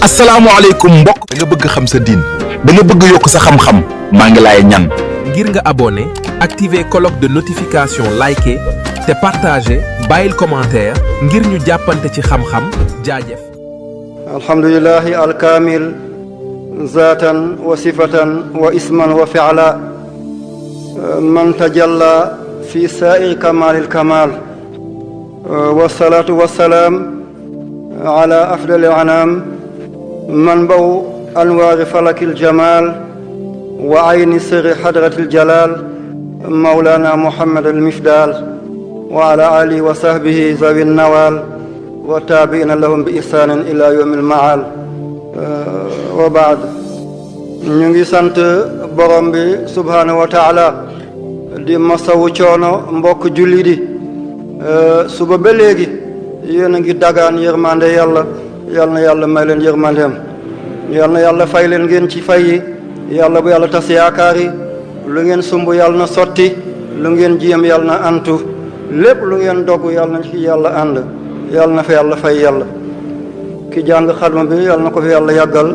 asalaamaaleykum mbokk. da nga bëgg xam sa diin da nga bëgg yokk sa xam-xam maa ngi laay ñaan. ngir nga abonné activer cloche de notification liker te partager bàyyil commentaire ngir ñu jàppante ci xam-xam jaajëf. alhamdulillahi alkaamil zaatan wa sifatan wa isman wa fi'la man tajalla fi saa'ir kamaalil kamaal wasalaatu wasalaam ala afdalil anaam manba'u anwaari falakil jamaal wa ayni sirri hadratil jalaal mawlaana muhammad al mifdaal wa ala alihi wa sahbihi zawin nawaal wa taabiina lahum bi ihsaanin ila yawmil maal wa baad. ñu ngi sant borom bi subhaanahu wa taala di masawu coono mbokk julli di suba ba léegi yéen a ngi dagaan yërmande yàlla yal na yàlla may leen yërmandeem yal na yàlla fay leen ngeen ci fay yi yàlla bu yàlla tas yaakaar yi lu ngeen sumb yàlla na sotti lu ngeen jiyam yàlla na antu lépp lu ngeen dogg yàlla na ci yàlla ànd yàlla na fa yàlla fay yàlla ki jàng xadma bi yàlla na ko fi yàlla yàggal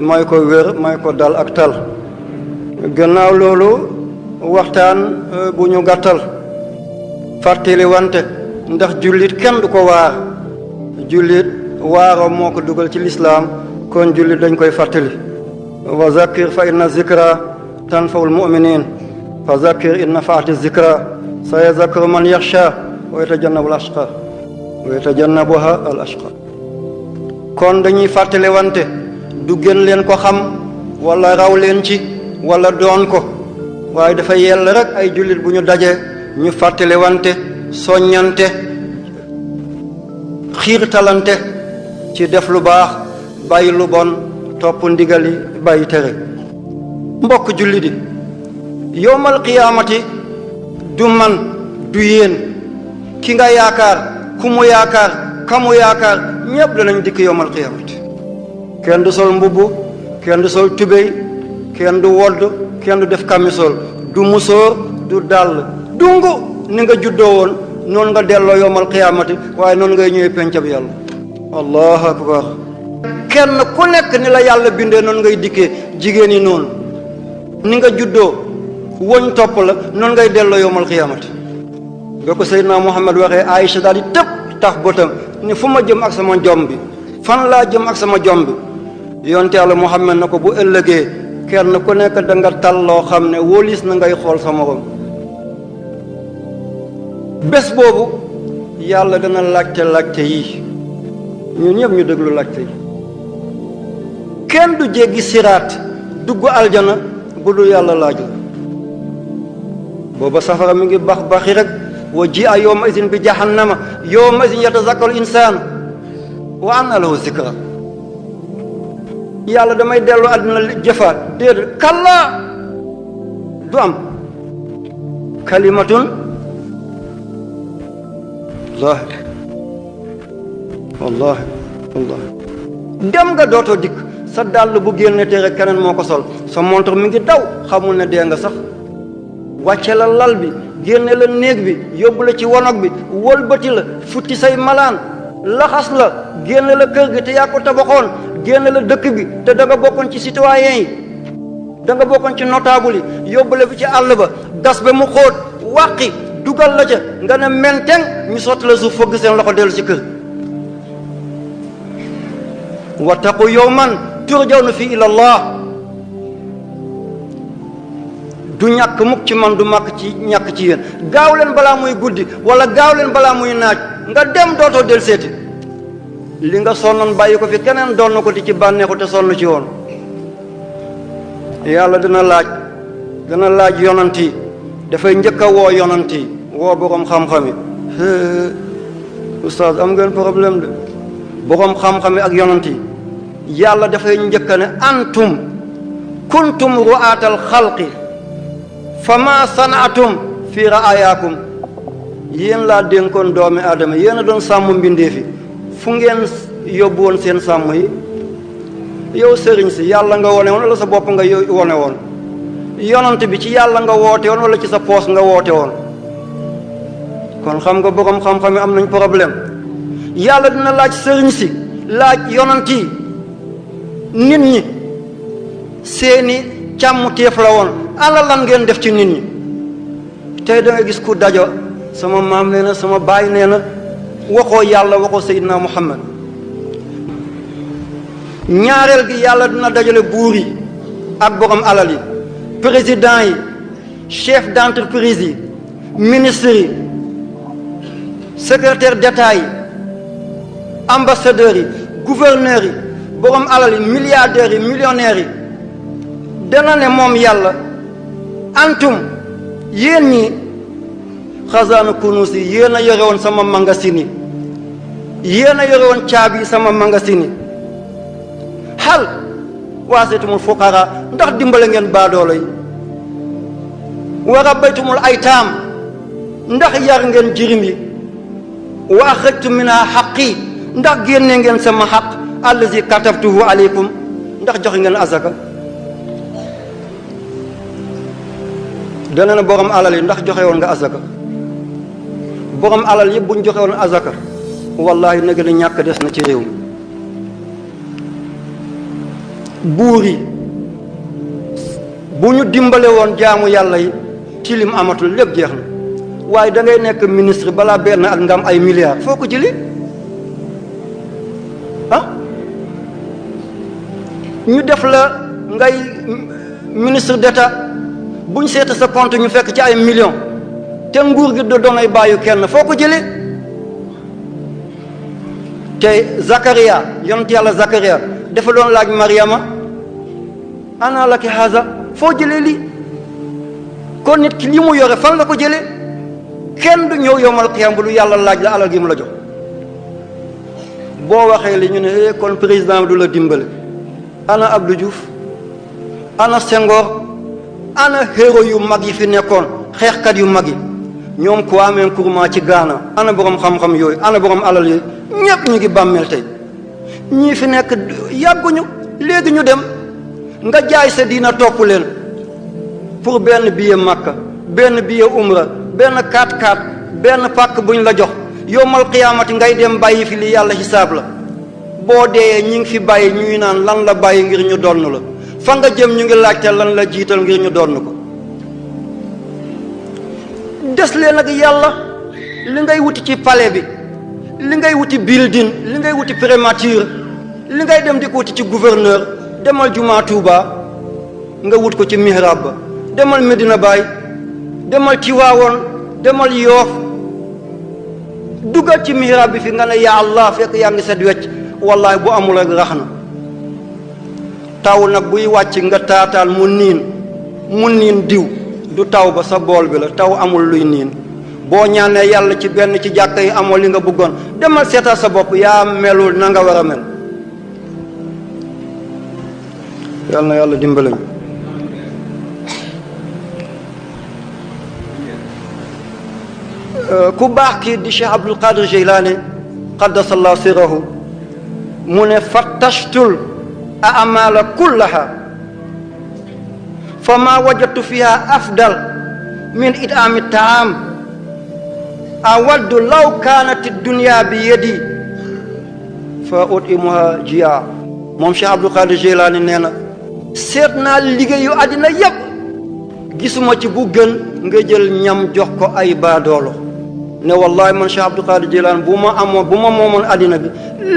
may ko wér may ko dal ak tal. gannaaw loolu waxtaan bu ñu gàttal fàttali wante ndax jullit kenn du ko waar jullit waaroo moo ko dugal ci lislaam kon jullit dañ koy fàttali. wa zakkir fa inna zikra tanfa'ul mu'minin fa zakkir in nafa'ati zikra sayazakkaru man yaxsha wa yatajannabuha al ashqa. kon dañuy fàttali wante du gën leen ko xam wala raw leen ci wala doon ko waaye dafa yell rek ay jullit bu ñu daje ñu fàttali wante soññante xiirtalante ci def lu baax bàyyi lu bon topp ndigali bàyyi tere. mbokk jullit yi yowmal qiyaamati du man du yéen ki nga yaakaar ku mu yaakaar kamu yaakaar ñëpp danañ dikk yowmal qiyaamati. kenn du sol mbubb kenn du sol tubéy kenn du wodd kenn du def kamisol du musóor du dàll dungu ni nga juddoo woon noonu nga delloo yowmal qiyaamati waaye noonu ngay ñëwee pencab yàlla. allahu akbar. kenn ku nekk ni la yàlla bindee noonu ngay dikkee jigéen yi noonu ni nga juddoo woñ topp la noonu ngay delloo yowmal qiyaamati. boo ko Seydina Muhammad waxee Aïcha daal di tëb tax bëtam ni fu ma jëm ak sama jom bi fan laa jëm ak sama jom bi yonte yàlla Muhammad na ko bu ëllëgee kenn ku nekk da nga tal loo xam ne wóolis na ngay xool sa morom. bés boobu yàlla dana laajte yi ñun ñëpp ñu déglu laajte yi. kenn du jéggi siraat dugg aljana bu dul yàlla laaju. booba safara mi ngi bax baxi rek wa ji a yawma izin bi jahannama yawma izin yatazakkaru insaan wa anna lahu zikra. yàlla damay dellu àddina jëfaat déedéet kallaa du am kalimatun wallahi dem nga dootoo dikk sa dàll bu génne te rek keneen moo ko sol sa montre mi ngi daw xamul ne dee nga sax wàcce la lal bi génne la néeg bi yóbbu la ci wonog bi wëlbati la futti say malaan laxas la génne la kër gi te yaa ko tabaxoon génne la dëkk bi te da nga bokkoon ci citoyen yi da nga bokkoon ci notable yi yóbbu la fi ci àll ba gas ba mu xóot wàqi dugal la ca nga ne menteng ñu sotti la suuf fëgg seen loxo dellu ci kër. wattaqu yawman turjawna fi ila Allah. du ñàkk mukk ci man du màkk ci ñàkk ci yéen gaaw leen balaa muy guddi wala gaaw leen balaa muy naaj nga dem dootoo del seeti li nga sonnoon bàyyi ko fi keneen doon na ko di ci bànneexu te sonn ci woon. yàlla dana laaj yonant yi dafay njëkk a woo yonant yi woo boroom xam-xam yi. oustaz am ngeen problème de boroom xam-xam yi ak yonant yi yàlla dafay njëkk ne antum kuntum ru'aatal xalqi fama sanaatum fi ra'ayaakum. yéen laa dénkoon doomi aadama yéen a doon sàmm mbindee fi fu ngeen yóbbu woon seen sàmm yi. yow sëriñ si yàlla nga wone woon wala sa bopp nga wone woon yonant bi ci yàlla nga woote woon wala ci sa poos nga woote woon. kon xam nga borom xam-xam yi am nañ problème. yàlla dina laaj sëriñ si laaj yonant yi nit ñi seeni càmm téef la woon ana lan ngeen def ci nit ñi tey da nga gis ku dajo sama maam nee na sama baay nee na waxoo yàlla waxoo Seydina Muhammad ñaareel gi yàlla dina dajale buur yi ak borom alal yi président yi chef d'entreprise yi ministres yi secrétaire d'État yi ambassadeurs yi gouverneurs yi borom alal yi milliardaires yi millionnaires yi dana ne moom yàlla antum yéen ñi xasaanu kunus yi yéen a yore woon sama magasin yi yéen a yore woon caabi sama magasin yi xal waasetumul fuqara ndax dimbale ngeen baadoolo yi wa rabbaytumul aytaam ndax yar ngeen jirim yi wa axrajtum minha xaqi ndax génne ngeen sama xaq allazi katabtuhu aleykum ndax joxe ngeen azaka dana na borom alal yi ndax joxe woon nga azaka borom alal yëpp buñ joxe woon azaka wallahi na gën a ñàkk des na ci réew mi buur yi bu ñu dimbale woon jaamu yàlla yi ci lim amatul lépp jeex na waaye da ngay nekk ministre balaa benn at nga am ay milliards foo ko jëli ah ñu def la ngay ministre d'État buñ seeta sa compte ñu fekk ci ay millions te nguur gi doon ay bàyyu kenn foo ko jëlee te Zakaria yonent yàlla Zakaria dafa doon laaj Mariama ana laki haza foo jëlee lii kon nit ki li mu yore fan la ko jëlee kenn du ñëw yomal xiyam bu lu yàlla laaj la alal gi mu la jox boo waxee li ñu ne kon président du la dimbale ana Abdou Diouf ana Senghor ana héros yu mag yi fi nekkoon xeexkat yu mag yi ñoom Kwame Nkrumah ci Ghana ana borom xam-xam yooyu ana borom alal yooyu ñëpp ñu ngi bàmmeel tey ñii fi nekk yàgguñu léegi ñu dem nga jaay sa diina topp leen pour benn billet Makka benn billet umra benn 4x4 benn pàkk buñ la jox yowmal qiyaamati ngay dem bàyyi fi li yàlla xisaab la boo dee ñi ngi fi bàyyi ñuy naan lan la bàyyi ngir ñu donn la fa nga jëm ñu ngi laajte lan la jiital ngir ñu donn ko des leen ak yàlla li ngay wuti ci palais bi li ngay wuti building li ngay wuti primature li ngay dem di ko wuti ci gouverneur demal jumaa Tuuba nga wut ko ci mihrab ba demal Medina Baay demal Tiwaawoon demal Yoof dugal ci mihrab bi fi nga ne yaa Allah fekk yaa ngi set wecc wallahi bu amul rek rax na taw nag buy wàcc nga taataal mu niin diw du taw ba sa bool bi la taw amul luy niin boo ñaanee yàlla ci benn ci jàkka yi amoo li nga bëggoon demal seetal sa bopp yaa melul na nga war a mel yàlla na yàlla dimbalañ ku baax kii di Cheikh Abdul Qadir Jeylaani qaddasallahu sirrahu mu ne fattashtul a'mala kullaha fa ma wajadtu fiha afdal min it'ami ta'am awaddu law kanat ad-dunya bi yadi fa ut'imuha ji'a moom Cheikh Abdul Qadir Jeylaani nee na seet naa liggéeyu àddina yépp gisuma ci bu gën nga jël ñam jox ko ay baadoolo ne wallahi man Cheikh Abdul Qadir Jeylaani bu ma moomoon àddina bi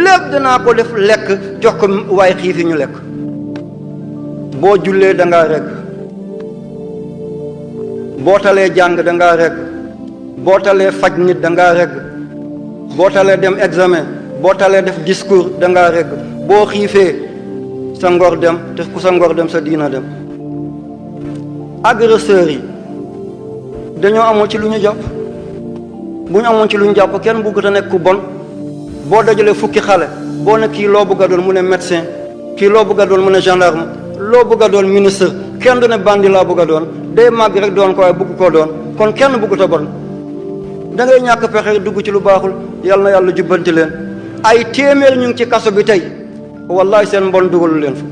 lépp danaa ko def lekk jox ko waaye xiifi ñu lekk boo jullee da ngaa regg boo talee jàng da ngaa regg boo talee faj nit da ngaa regg boo talee dem examen boo talee def discours da ngaa regg boo xiifee sa ngor dem te ku sa ngor dem sa diina dem agresseurs yi dañoo amoon ci lu ñu jàpp bu ñu amoon ci lu ñu jàpp kenn bëggut a nekk ku bon boo dajalee fukki xale boo ne kii loo bëgg a doon mu ne médecin kii loo bëgg a doon mu ne gendarme loo bëgg a doon ministre kenn du ne bandi laa bëgg a doon day màgg rek doon ko waaye bëgg koo doon kon kenn bëggut a bon da ngay ñàkk pexe dugg ci lu baaxul yàlla na yàlla jubbanti leen ay téeméer ñu ngi ci kaso bi tey wallahi seen mbon dugalu leen fa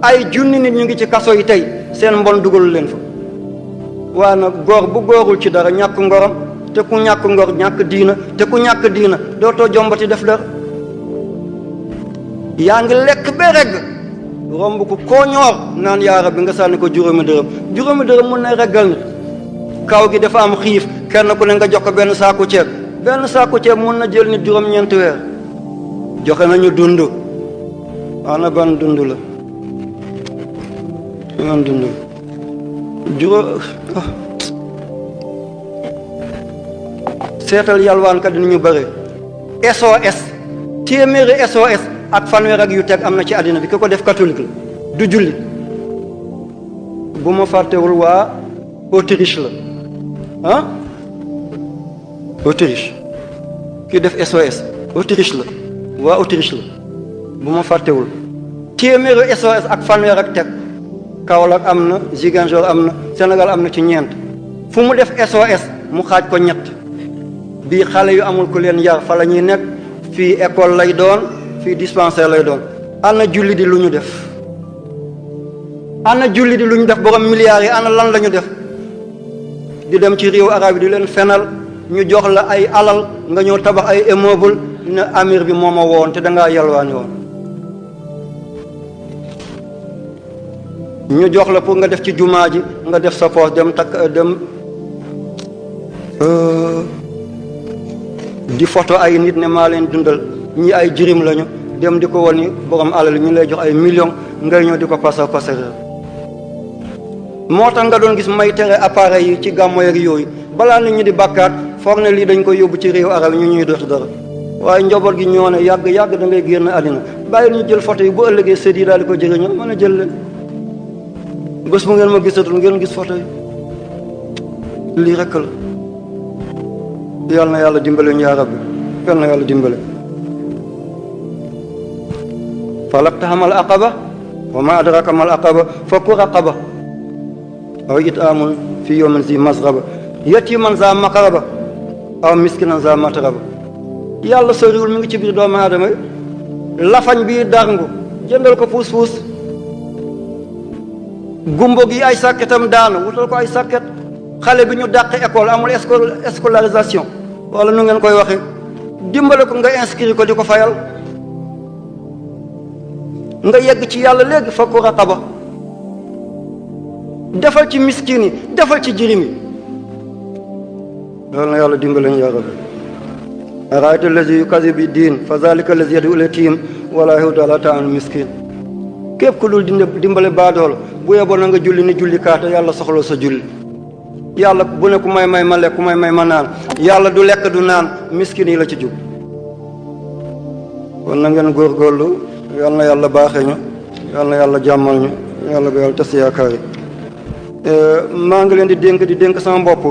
ay junni nit ñu ngi ci kaso yi tey seen mbon dugalu leen fa waaye nag góor bu góorul ci dara ñàkk ngoram te ku ñàkk ngor ñàkk diina te ku ñàkk diina dootoo jombati def dara yaa ngi lekk ba regg romb ko koo ñoor naan yaa rabbi nga sànni ko juróomi dërëm mun na reggal nit. kaw gi dafa am xiif kenn ku ne nga jox ko benn saaku ceeb mun na jël nit juróom-ñeenti weer. joxe nañu dund ana ban dund la ban dund seetal yalwaankat ni ñu bëre SOS téeméeri SOS ak fanweer ak yu teg am na ci àddina bi ki ko def catholique la du jullit bu ma fàttewul waa Autriche la Autriche ki def SOS Autriche la waa Autriche la bu ma fàttewul téeméeri SOS ak fanweer ak teg Kaolack am na Ziguinchor am na Sénégal am na ci ñeent fu mu def SOS mu xaaj ko ñett bii xale yu amul ku leen yar fa la ñuy nekk fii école lay doon fii dispensaire lay doon. ana julli di lu ñu def borom milliards yi ana lan la ñu def di dem ci réew arab yi di leen fenal ñu jox la ay alal nga ñëw tabax ay immeuble ne amir bi moo ma woon te dangaa yalwaani woon. ñu jox la pour nga def ci jumaa ji nga def sa poos dem di photo ay nit ne maa leen dundal ñi ay jirim lañu dem di ko woni borom alal ñu lay jox ay millions ngay ñëw di ko passer moo tax nga doon gis may tere appareil yi ci gàmmo yeeg yooyu balaa nit ñi di bàkkaat foog ne lii dañ koy yóbbu ci réew arab ñu ñuy dootu dara waaye njaboot gi ñoo ne yàgg da ngay génn àddina bàyyi ñu jël photo yi bu ëllëgee sët yi daal di ko jëriñoo mën a jël leen bés bu ngeen ma gisatul ngeen gis photo yi lii rekk la. yal na yàlla dimbale ñu yaa rabbi yal na yàlla dimbale. falaqtahamal aqaba wa ma adraka mal aqaba fakku raqaba aw it'amun fi yawmin zi masraba yatiman za maqraba aw miskinan za matraba. yàlla soriwul mi ngi ci biir doomu aadama lafañ bii darngu jëndal ko puus gumbo gi ay sàkketam daanu wutal ko ay sàkket. xale bi ñu dàq école amul scolarisation wala nu ngeen koy waxe dimbale ko nga inscrire ko di ko fayal nga yegg ci yàlla léegi fakku raqaba defal ci miskin yi defal ci jirim yi loolu na yàlla dimbale ñu yaa rabbi. araayta allazi yukazibu bi diin fa zalika allazi yad'u al-yatim wala yahuddu ala ta'amil miskin. képp ku dul dimbale baadoolo bu yeboo na nga julli ni julli kaata yàlla soxla sa julli. yàlla bu ne ku may ma lekk ku may ma naan yàlla du lekk du naan miskin yi la ci jub. kon na ngeen góorgóorlu yal na yàlla baaxee ñu yal na yàlla jàmmal ñu yàlla ba yàlla tas yaakaar yi. maa ngi leen di dénk sama bopp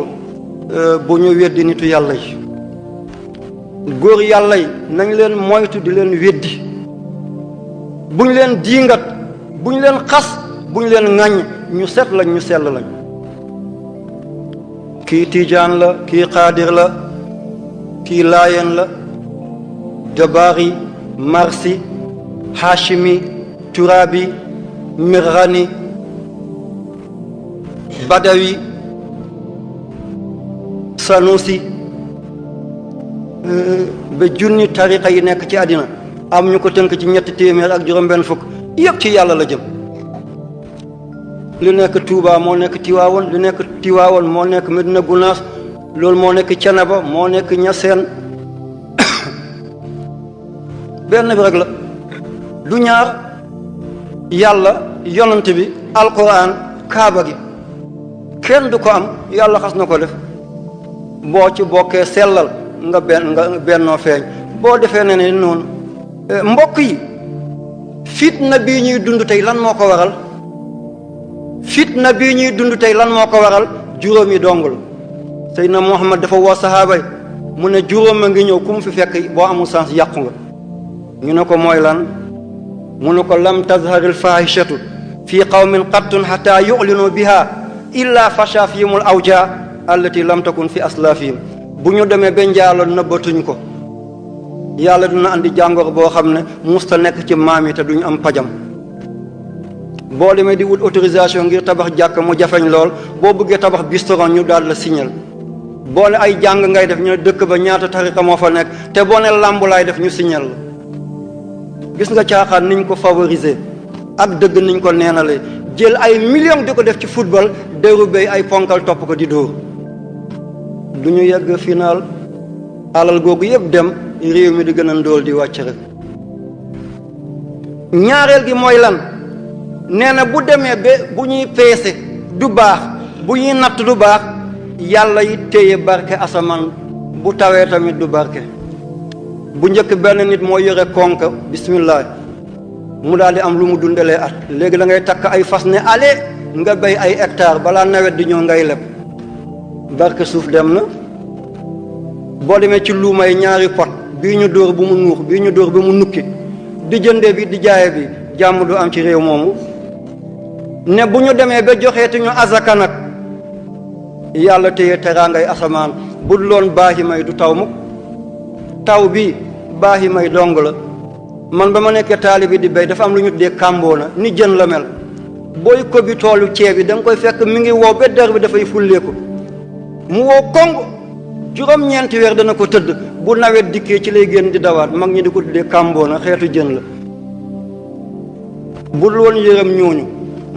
bu ñu weddi nitu yàlla yi góor yàlla yi nañ leen moytu di leen weddi buñ leen diingat buñ leen xas buñ leen ŋàññ ñu set lañ ñu sell lañ. kii tijaan la kii xaadir la kii laayeen la jabaari marsi hashimi turabi mirghani badawi sanusi ba junni tariqa yi nekk ci àddina am ñu ko tënk ci 300 ak juróom-benn fukk yëpp ci yàlla la jëm. li nekk Touba moo nekk Tiwaawoon li nekk Tiwaawoon moo nekk Medina Gunaas loolu moo nekk Canaba moo nekk Ñaseen benn bi rek la du ñaar yàlla yonant bi alquran kaaba gi kenn du ko am yàlla xas na ko def boo ci bokkee sellal nga bennoo feeñ boo defee ne ne noonu mbokk yi fitna bii ñuy dund tey lan moo ko waral fitna bii ñuy dund tey lan moo ko waral juróomi dong la Seydina Muhammad dafa woo sahaaba yi mu ne juróom a ngi ñëw ku mu fi fekk boo amul sens yàqu nga ñu ne ko mooy lan mu ne ko lam tazharil fahishatu fi qawmin qattun hatta yu'linu biha illa fasha fihimul awja allati lam takun fi aslafihim bu ñu demee ba njaalo nëbbatuñ ko yàlla dina andi jàngoro boo xam ne musta nekk ci maam yi te duñu am pajam boo demee di wut autorisation ngir tabax jàkk mu jafeñ lool boo bëggee tabax bistoron ñu daal la signal boo ne ay jàng ngay def ñu ne dëkk ba ñaata tariqa moo fa nekk te boo ne làmb laay def ñu signal la gis nga caaxaan niñ ko favoriser ak dëgg niñ ko neenale jël ay millions di ko def ci football dérubé ay ponkal topp ko di dóor du ñu yegg final alal googu yëpp dem réew mi di gën a ndóol di wàcc rek. ñaareel gi mooy lan nee na bu demee ba bu ñuy peese du baax bu ñuy natt du baax yàlla yi téye barke asamaan bu tawee tamit du barke. bu njëkk benn nit moo yore konk bismillah mu daal di am lu mu dundalee at léegi da ngay takk ay fas ne ale nga béy ay hectare balaa nawet di ñëw ngay leb barke suuf dem na. boo demee ci luumay ñaari pot bii ñu dóor bu mu nuux bii ñu dóor bi mu nukki di jëndee bi di jaaye bi jàmm du am ci réew moomu. ne bu ñu demee ba joxeeti ñu azaka nag yàlla téye teraangay asamaan bu loon baaxi may du taw mukk taw bi baaxi may dong la. man ba ma nekkee taalibi di béy dafa am lu ñu tuddee kàmboona ni jën la mel booy ko bi toolu ceeb bi da nga koy fekk mi ngi wow ba der bi dafay fulleeku mu wow kong juróom-ñeenti weer dana ko tëdd bu nawet dikkee ci lay génn di dawaat mag ñi di ko tuddee kàmboona xeetu jën la. bu loon yërëm ñooñu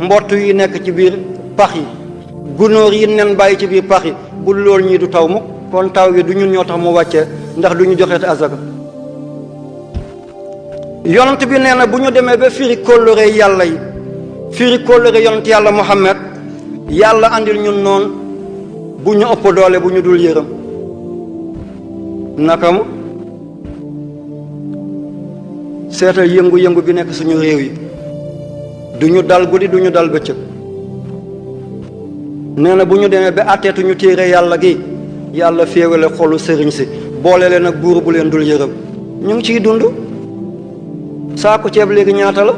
mbott yi nekk ci biir pax yi gunóor yi nen bàyyi ci biir pax yi bu lool ñii du taw mukk kon taw yi du ñun ñoo tax mu wàccee ndax du ñu joxeeti azaka. yonent bi nee na bu ñu demee ba firi kóllëre yàlla yi firi kóllëre yonent yàlla Muhammad yàlla andil ñun noonu bu ñu ëpp doole bu ñu dul yërëm naka mu seetal yëngu-yëngu bi nekk suñu réew yi du ñu dal guddi du ñu dal bëccëg. nee na bu ñu demee ba àtteetuñu téere yàlla gi yàlla féewale xolu sëriñ si boole leen ak buur bu leen dul yërëm ñu ngi ciy dund. saako ceeb léegi ñaata la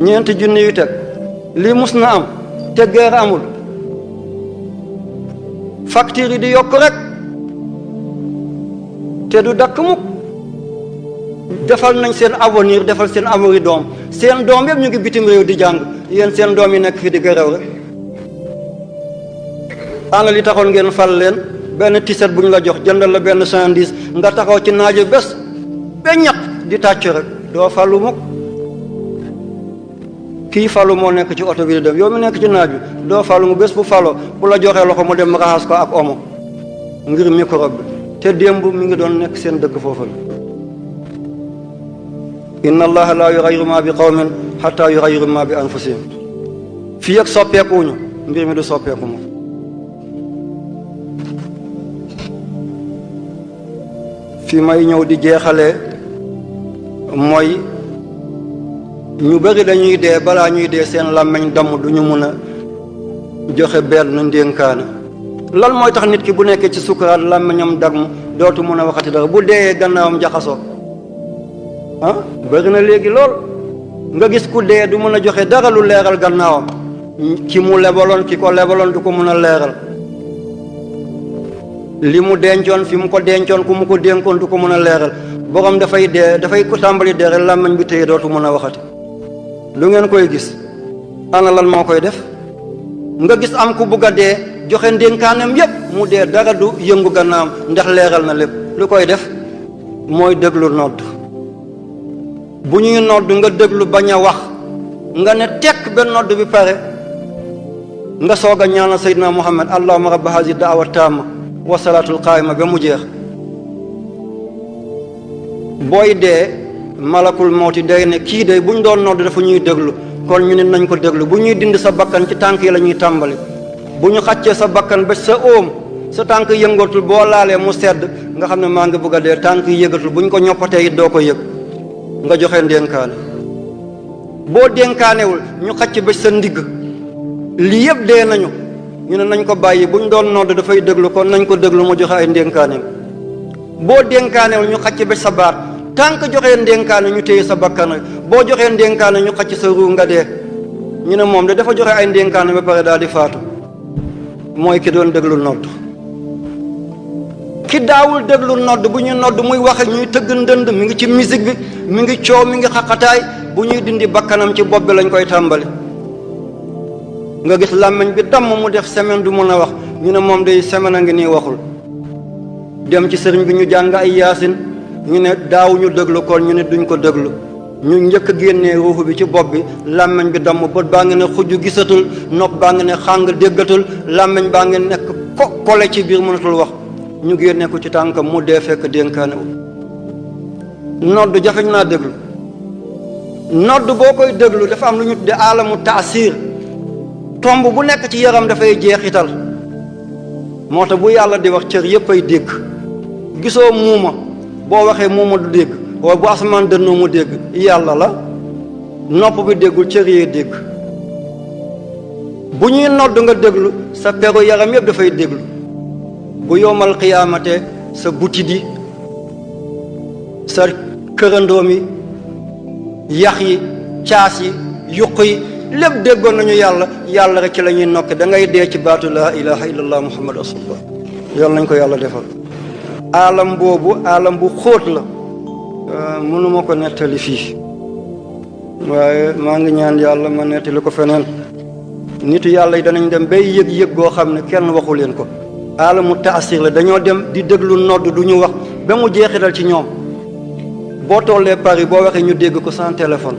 4 junni yu teg lii mus na am te guerre amul facture yi di yokk rek te du dakk mukk. defal nañ seen avenir defal seen avenir doom seen doom yëpp ñu ngi bitim réew di jàng yéen seen doom yi nekk fi di gërëw rek. ana li taxoon ngeen fal leen benn tiset bu ñu la jox jëndal la benn 110 nga taxaw ci naaju bés ba ñaq di tàcc rek doo falu mukk. kii falu moo nekk ci oto bi di dem yow mi nekk ci naaj bi doo falu mu bés bu faloo bu la joxee loxo mu dem raxas ko ak omo ngir microbe bi te démb mi ngi doon nekk seen dëkk foofu la. inna allaha la yughayyiru ma bi qawmin hatta yughayyiru ma bi anfusihim fii ak soppeekuwuñu mbir mi du soppeeku moom. fi may ñëw di jeexalee mooy ñu bëri dañuy dee balaa ñuy dee seen làmmiñ damm du ñu mun a joxe benn ndénkaane. lan mooy tax nit ki bu nekkee ci sukuraat làmmiñam damm dootu mun a waxati dara bu dee gannaawam jaxasoo bëri na léegi lool nga gis ku dee du mën a joxe dara lu leeral gannaawam ki mu lebaloon ki ko lebaloon du ko mën a leeral li mu dencoon fi mu ko dencoon ku mu ko dénkoon du ko mën a leeral borom dafay dee dafay ko tàmbali dee rek làmmiñ bi téye dootu mën a waxati. lu ngeen koy gis ana lan moo koy def nga gis am ku bugg a dee joxe ndénkaanem yépp mu dee dara du yëngu gannaawam ndax leeral na lépp lu koy def mooy déglu nodd. bu ñuy nodd nga déglu bañ a wax nga ne tekk ba nodd bi pare nga soog a ñaanal Seydina Muhammad allahumma rabba hazihi da'wa taama wa salaatul qaayima ba mu jeex. booy dee malakul mawti day ne kii day bu ñu doon nodd dafa ñuy déglu kon ñu ne nañ ko déglu bu ñuy dindi sa bakkan ci tànk yi la ñuy tàmbali bu ñu xàccee sa bakkan ba sa óom sa tànk yëngatul boo laalee mu sedd nga xam ne maa ngi bëgg a dee tànk yi yëgatul bu ñu ko ñoppatee it doo ko yëg nga joxe ndénkaane. boo dénkaanewul ñu xacc ba sa ndigg lii yëpp dee nañu ñu ne nañ ko bàyyi bu ñu doon nodd dafay déglu kon nañ ko déglu mu joxe ay ndénkaane. boo dénkaanewul ñu xacc ba sa baat tànk joxee ndénkaane ñu téye sa bakkan rek boo joxee ndénkaane ñu xacc sa ruu nga dee ñu ne moom de dafa joxe ay ndénkaane ba pare daal di faatu. mooy ki doon déglu nodd. ki daawul déglu nodd bu ñuy nodd muy wax ñuy tëgg ndënd mi ngi ci musique bi mi ngi coow mi ngi xaqataay bu ñuy dindi bakkanam ci bopp bi lañ koy tàmbali. nga gis làmmiñ bi damm mu def semaine du mën a wax ñu ne moom day semaine a ngi nii waxul. dem ci sëriñ bi ñu jàng ay yaasin ñu ne daawuñu déglu kon ñu ne duñ ko déglu ñu njëkk a génnee ruuxu bi ci bopp bi làmmiñ bi damm bët baa ngi ne xujju gisatul nopp baa ngi ne xàng déggatul làmmiñ baa ngi nekk kole ci biir mënatul wax ñu génne ko ci tànkam mu dee fekk dénkaane wu nodd jafeñ naa déglu nodd boo koy déglu dafa am lu ñu tudde alamu taasir tomb bu nekk ci yaram dafay jeexital moo tax bu yàlla di wax cër yépp ay dégg gisoo muuma boo waxee muuma du dégg waaye bu asamaan dënnoo mu dégg yàlla la nopp bi déggul cër yee dégg bu ñuy nodd nga déglu sa peru yaram yépp dafay déglu bu yowmal xiyaamate sa butit yi sa kërandoom yi yax yi caas yi yuq yi lépp déggoon nañu yàlla rek ci la ñuy nokk da ngay dee ci baatu laa ilaha illallah muhammad rasulullah yàlla nañ ko yàlla defal alam boobu alam bu xóot la mënuma ko nettali fii waaye maa ngi ñaan yàlla ma nettali ko feneen nitu yàlla yi danañ dem bay yëg-yëg goo xam ne kenn waxu leen ko alamu taasir la dañoo dem di déglu nodd du ñu wax ba mu jeexital ci ñoom boo tollee Paris boo waxee ñu dégg ko sans téléphone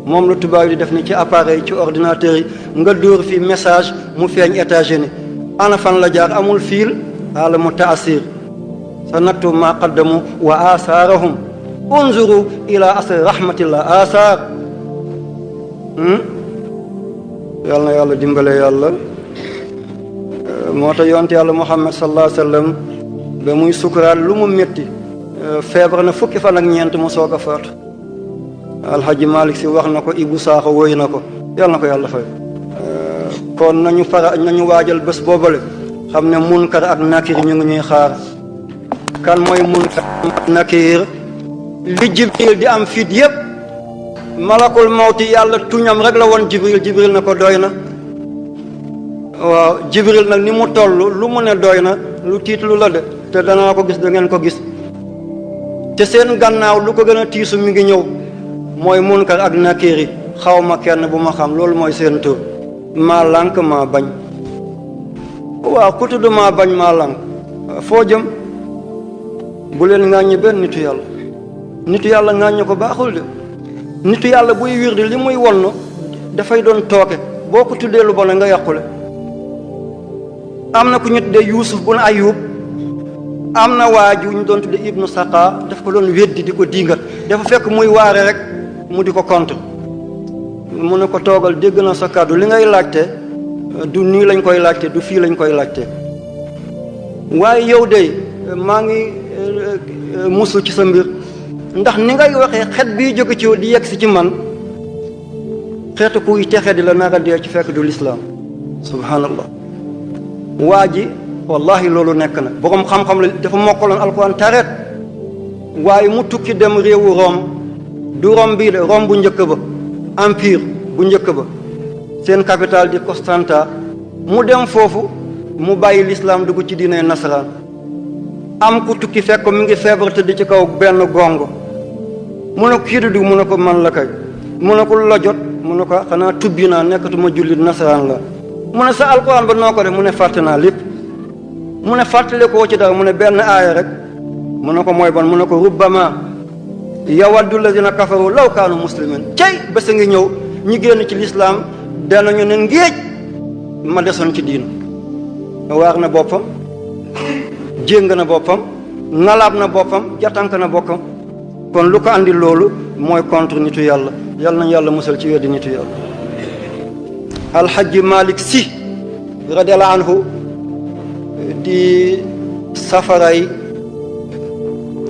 moom la tubaab yi di def ni ci appareil ci ordinateur yi nga dóor fi message mu feeñ États-Unis ana fan la jaar amul fiil alamu taasir sa nattu ma qaddamu wa asaarahum unzuru ila asri rahmatillah asaar yàlla na yàlla dimbale yàlla moo tax yonte yàlla Muhammad sallallahu alayhi wa sallam ba muy sukuraat lu mu métti feebar na fukki fan ak ñeent mu soog a faatu alhaji Malick si wax na ko Ibou Sakho woy na ko yàlla na ko yàlla fay kon nañu waajal bés boobale xam ne munkar ak nakir ñu ngi ñuy xaar kan mooy munkar ak nakir li Jibril di am fit yépp malakul mawti yàlla tuñam rek la woon Jibril na ko doy na waaw Jibril nag ni mu toll lu mu ne doy na lu tiitlu la de te danaa ko gis da ngeen ko gis te seen gannaaw lu ko gën a tiisu mi ngi ñëw mooy munkar ak nakiri xaw ma kenn bu ma xam loolu mooy seen tur maa lànk maa bañ waaw ku tudd maa bañ maa lànk foo jëm bu leen ŋàññi benn nitu yàlla ŋàññi ko baaxul de nitu yàlla buy wirdi li muy wonn dafay doon tooke boo ko tuddee lu bon nga yàqule am na ku ñu tuddee Yuusuf bun Ayub am na waaju ñu doon tuddee Ibnu Saqa daf ko doon weddi di ko diingat dafa fekk muy waare rek mu di ko contre mu ne ko toogal dégg na sa kàddu li ngay laajte du nii lañ koy laajte du fii lañ koy laajte waaye yow de maa ngi musul ci sa mbir ndax ni ngay waxee xet bii jóge ci di yegg si ci man xeetu kuy texe di la nara dee ci fekk du lislaam subhanallah waa ji wallahi loolu nekk na boroom xam-xam la dafa mokkaloon alquran tareet waaye mu tukki dem réewu Rome du Rome bii de Rome bu njëkk ba empire bu njëkk ba seen capitale di Constanta mu dem foofu mu bàyyi lislaam dugg ci diine nasaraan am ku tukki fekk ko mi ngi feebar tëdd ci kaw benn gongo mu ne ko kii du mu ne ko man la kay mu ne ko lu la jot mu ne ko xanaa tubbi naa nekkatuma jullit nasaraan la mu ne sa alquran ba noo ko def mu ne fàtte naa lépp mu ne fàttale koo ci dara mu ne benn aaya rek mu ne ko mooy ban mu ne ko rubbama yawaddu lazina kafaru law kaanu muslimin cey bés a ngi ñëw ñi génn ci lislaam danañu ne ngéej ma desoon ci diin waar na boppam jéng na boppam ngalaab na boppam jatank na boppam kon lu ko andi loolu mooy contre nitu yàlla yàlla nañu yàlla musal ci weddi nitu yàlla alxaji Malick Sy radiallahu anhu di safaray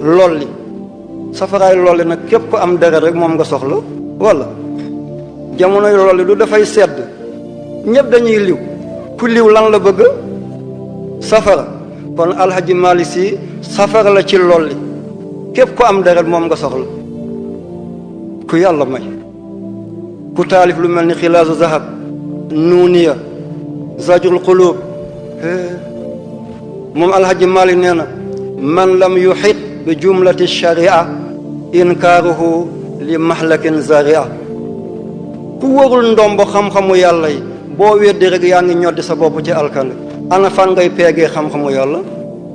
lolli nag képp ko am deret rek moom nga soxla wala jamonoy lolli du dafay sedd ñëpp dañuy liw ku liw lan la bëgg safara kon alxaji Malick Sy safara la ci lolli képp ko am deret moom nga soxla ku yàlla may ku taalif lu mel ni xilaasu zahab nuuniya zajrul qulub moom alhaji Malick nee na man lam yuxit bi jumlati sharia inkaaruhu li mahlakin zaria ku warul ndombo xam-xamu yàlla yi boo weddi rek yaa ngi ñoddi sa bopp ci alkande ana fan ngay peegee xam-xamu yàlla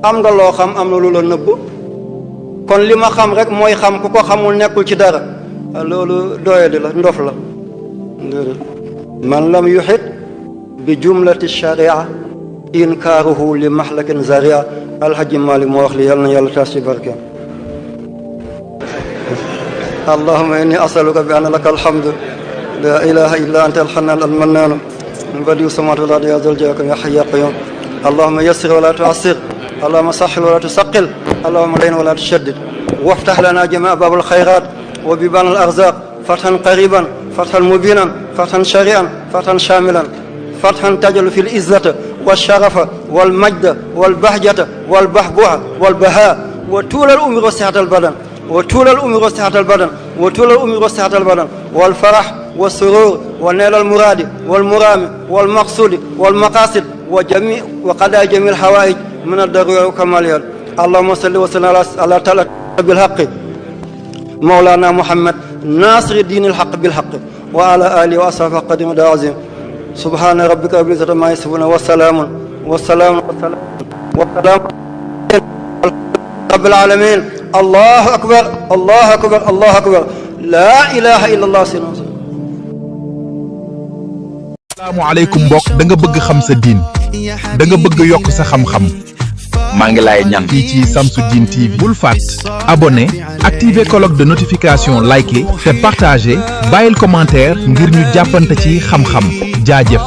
am nga loo xam am na lu la nëbb kon li ma xam rek mooy xam ku ko xamul nekkul ci dara loolu doyadi la ndof la man lam yuhit bi jumlati sharia inkaaruhu li mahlakin zaria alhaji Malik moo wax li yàlla na yàlla taas ci barkeem allahumma inni asaluka bi anna laka alhamdu la ilaha illa anta alhannan almannan badiu samawati wal ardi ya zal jalali ya hayyu ya qayyum allahumma yassir wa la tu'assir allahumma sahhil wa la tusaqqil allahumma layyin wa la tushaddid وافتح لنا جميع باب الخيرات وبيبان الأرزاق فتحا قريبا فتحا مبينا فتحا شريعا فتحا شاملا فتحا تجعل في العزة والشرف والمجد والبهجة والبهبوة والبهاء وطول الأمر وصحة البدن وطول الأمر وصحة البدن وطول الأمر وصحة البدن والفرح والسرور ونيل المراد والمرام والمقصود والمقاصد وجميع وقضاء جميع الحوائج من الضرورة والكماليات اللهم صل وسلم على تعالى بالحق مولانا محمد ناصر الدين الحق بالحق وعلى آله وأصحابه قديم العظيم سبحان ربك رب العزة عما يصفون والسلام رب العالمين الله أكبر الله أكبر الله أكبر لا إله إلا الله سيدنا asalaamaaleykum mbokk da nga bëgg xam sa diin da nga bëgg yokk sa xam-xam maa ngi lay ñaan fii ci Samsudeen TV bul fàtt abonné activer cloche de notification liker te partager bàyyil commentaire ngir ñu jàppante ci xam-xam jaajëf